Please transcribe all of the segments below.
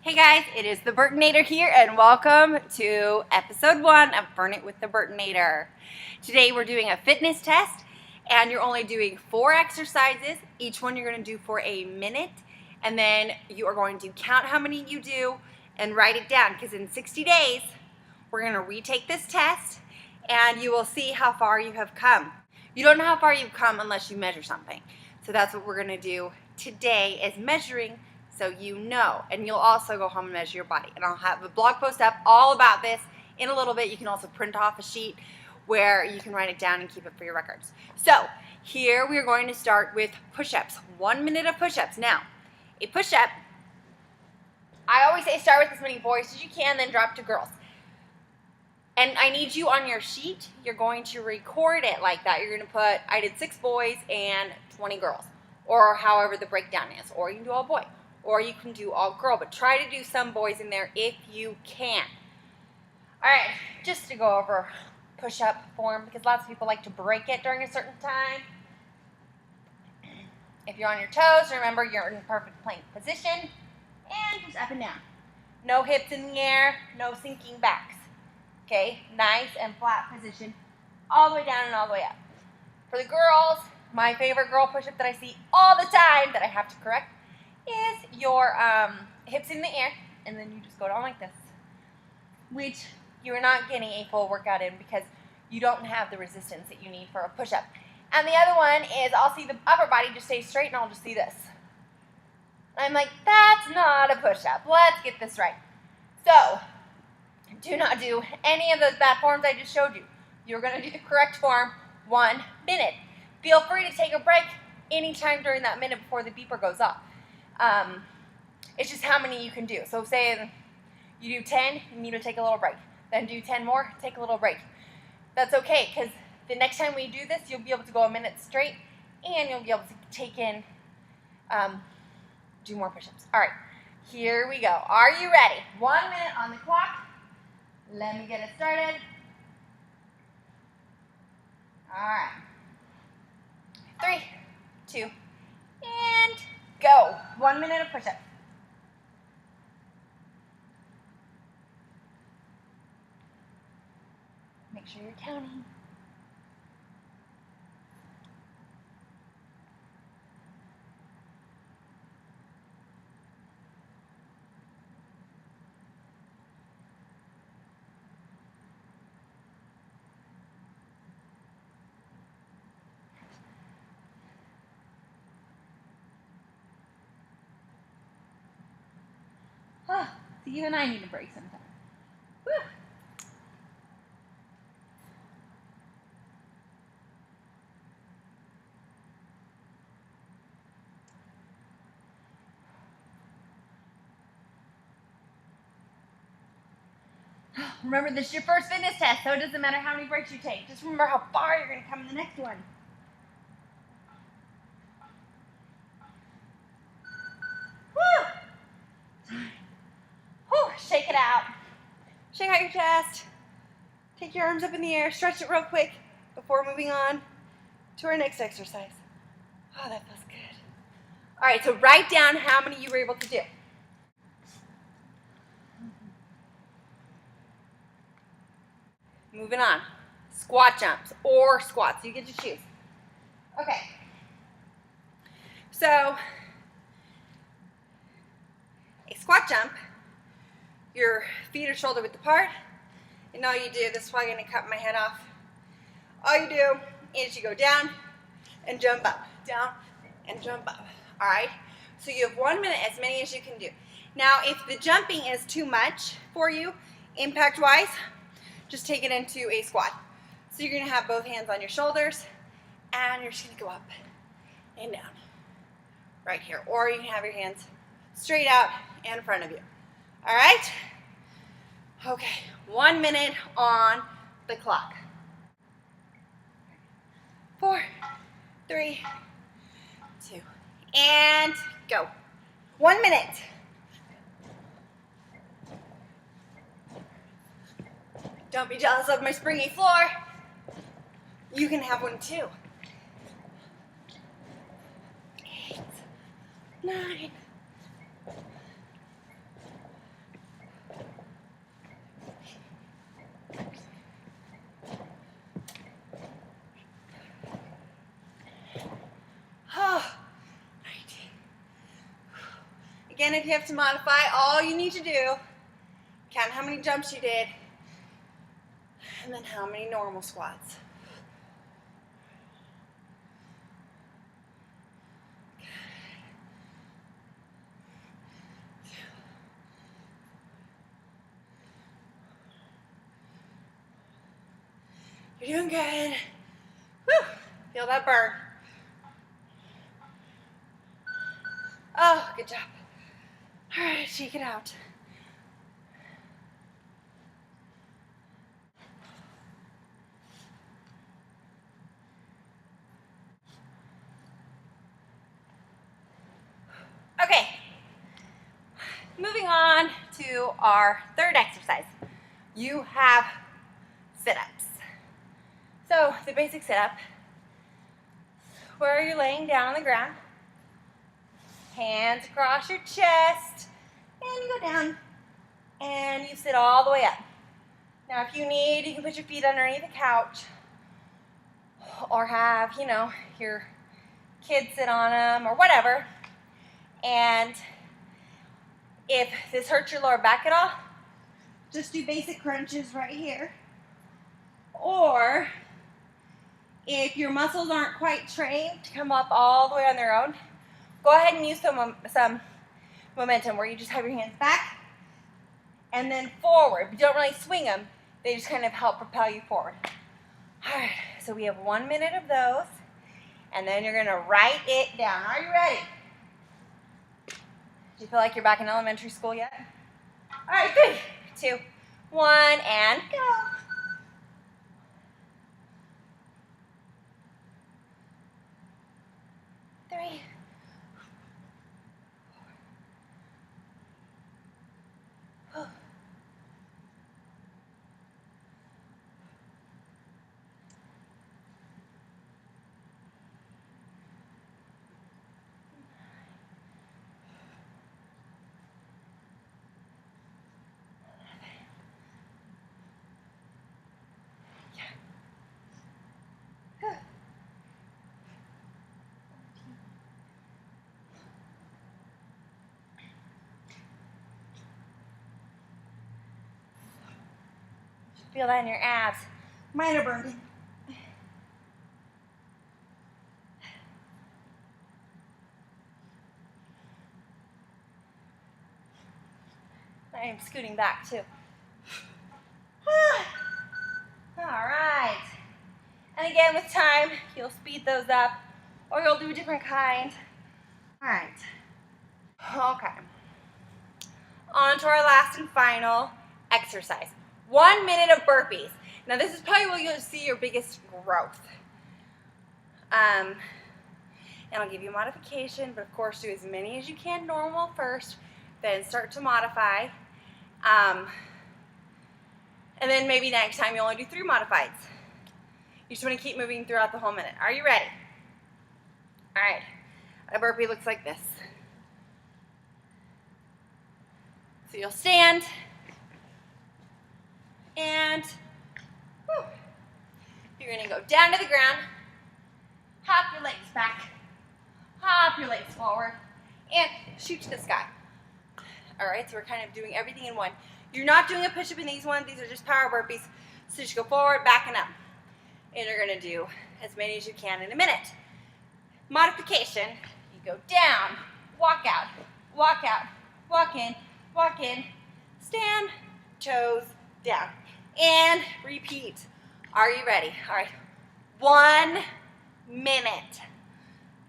Hey guys, it is the Bertinator here and welcome to episode 1 of Burn It with the Bertinator. Today we're doing a fitness test and you're only doing 4 exercises. Each one you're going to do for a minute and then you are going to count how many you do and write it down because in 60 days we're going to retake this test and you will see how far you have come. You don't know how far you've come unless you measure something. So that's what we're going to do today is measuring so you know, and you'll also go home and measure your body. And I'll have a blog post up all about this in a little bit. You can also print off a sheet where you can write it down and keep it for your records. So here we are going to start with push-ups. 1 minute of push-ups. Now, a push-up, I always say start with as many boys as you can, then drop to girls. And I need you on your sheet, you're going to record it like that. You're going to put, I did 6 boys and 20 girls, or however the breakdown is, or you can do all boy. Or you can do all girl, but try to do some boys in there if you can. All right, just to go over push-up form, because lots of people like to break it during a certain time. If you're on your toes, remember you're in perfect plank position, and just up and down. No hips in the air, no sinking backs. Okay, nice and flat position, all the way down and all the way up. For the girls, my favorite girl push-up that I see all the time that I have to correct is your hips in the air, and then you just go down like this, which you're not getting a full workout in because you don't have the resistance that you need for a push-up. And the other one is I'll see the upper body just stay straight, and I'll just see this. I'm like, that's not a push-up. Let's get this right. So, do not do any of those bad forms I just showed you. You're going to do the correct form 1 minute. Feel free to take a break anytime during that minute before the beeper goes off. It's just how many you can do. So say you do 10, you need to take a little break. Then do 10 more, take a little break. That's okay, because the next time we do this, you'll be able to go a minute straight, and you'll be able to take in, do more push-ups. All right, here we go. Are you ready? 1 minute on the clock. Let me get it started. All right. 3, 2, and go. 1 minute of push-up. Make sure you're counting. So you and I need a break sometime. Woo. Remember, this is your first fitness test, so it doesn't matter how many breaks you take. Just remember how far you're going to come in the next one. Woo! Whew, shake it out. Shake out your chest. Take your arms up in the air. Stretch it real quick before moving on to our next exercise. Oh, that feels good. All right, so write down how many you were able to do. Moving on. Squat jumps or squats. You get to choose. Okay. So, a squat jump, your feet are shoulder width apart, and all you do, this is probably going to cut my head off. All you do is you go down and jump up, down and jump up. All right? So you have 1 minute, as many as you can do. Now, if the jumping is too much for you, impact-wise, just take it into a squat. So you're going to have both hands on your shoulders, and you're just going to go up and down right here. Or you can have your hands straight out in front of you. All right? Okay, 1 minute on the clock. 4, 3, 2, and go. 1 minute. Don't be jealous of my springy floor. You can have one too. 8, 9, Again, if you have to modify, all you need to do, count how many jumps you did, and then how many normal squats. You're doing good. Whew. Feel that burn. Oh, good job. All right, shake it out. Okay, moving on to our third exercise. You have sit-ups. So the basic sit-up, where you're laying down on the ground, hands across your chest, and you go down and you sit all the way up. Now if you need, you can put your feet underneath the couch or have, your kids sit on them or whatever. And if this hurts your lower back at all, just do basic crunches right here. Or if your muscles aren't quite trained to come up all the way on their own, go ahead and use some momentum where you just have your hands back and then forward. But you don't really swing them. They just kind of help propel you forward. All right, so we have 1 minute of those, and then you're gonna write it down. Are you ready? Do you feel like you're back in elementary school yet? All right, 3, 2, 1, and go. 3, 4. Feel that in your abs. Mine are burning. I am scooting back too. All right. And again, with time, you'll speed those up or you'll do a different kind. All right. Okay. On to our last and final exercise. 1 minute of burpees. Now this is probably where you'll see your biggest growth. And I'll give you a modification, but of course do as many as you can normal first, then start to modify. And then maybe next time you only do 3 modifieds. You just want to keep moving throughout the whole minute. Are you ready? All right. A burpee looks like this. So you'll stand and whew, you're going to go down to the ground, hop your legs back, hop your legs forward, and shoot to the sky. All right, so we're kind of doing everything in one. You're not doing a push-up in these ones. These are just power burpees. So just go forward, back, and up. And you're going to do as many as you can in a minute. Modification, you go down, walk out, walk in, stand, toes down, and repeat. Are you ready? All right, 1 minute.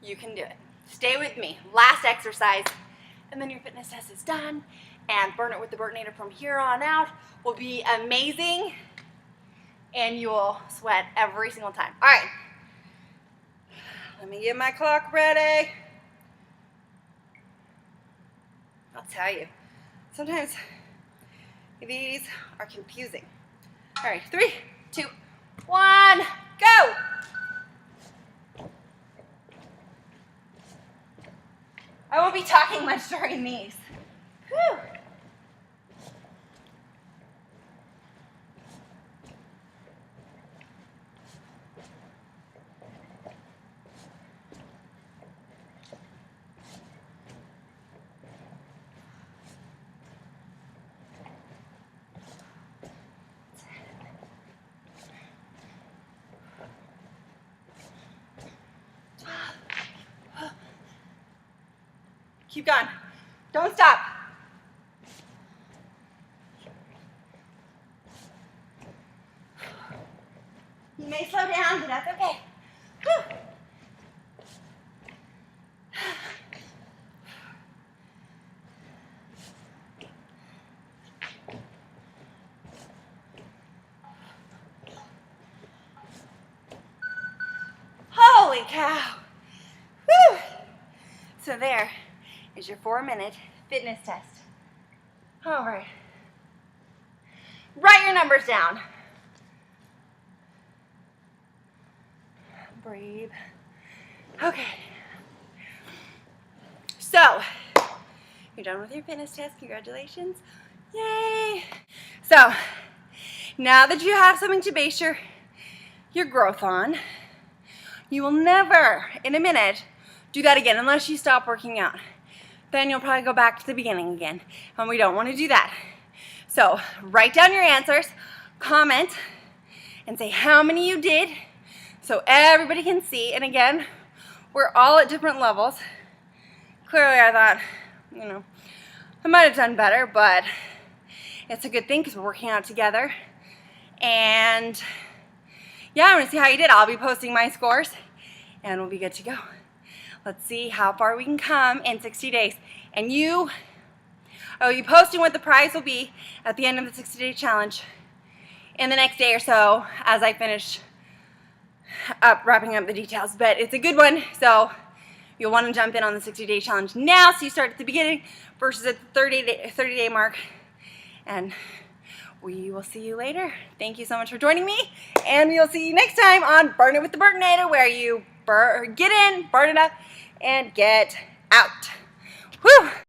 You can do it. Stay with me. Last exercise, and then your fitness test is done, and Burn It with the Bertinator from here on out will be amazing, and you will sweat every single time. All right, let me get my clock ready. I'll tell you, sometimes these are confusing. All right, 3, 2, 1, go. I won't be talking much during these. Whew. Keep going. Don't stop. You may slow down, but that's okay. Whew. Holy cow. Whew. So there is your 4-minute fitness test. All right. Write your numbers down. Breathe. Okay. So, you're done with your fitness test. Congratulations. Yay. So, now that you have something to base your growth on, you will never, in a minute, do that again unless you stop working out. Then you'll probably go back to the beginning again, and we don't want to do that. So write down your answers, comment, and say how many you did so everybody can see. And again, we're all at different levels. Clearly I thought, I might have done better, but it's a good thing because we're working out together. And yeah, I'm gonna see how you did. I'll be posting my scores and we'll be good to go. Let's see how far we can come in 60 days. And I'll be posting what the prize will be at the end of the 60-day challenge in the next day or so as I finish wrapping up the details. But it's a good one, so you'll want to jump in on the 60-day challenge now so you start at the beginning versus at the 30-day mark. And we will see you later. Thank you so much for joining me, and we'll see you next time on Burn It with the Bertinator, where you get in, burn it up, and get out. Whew!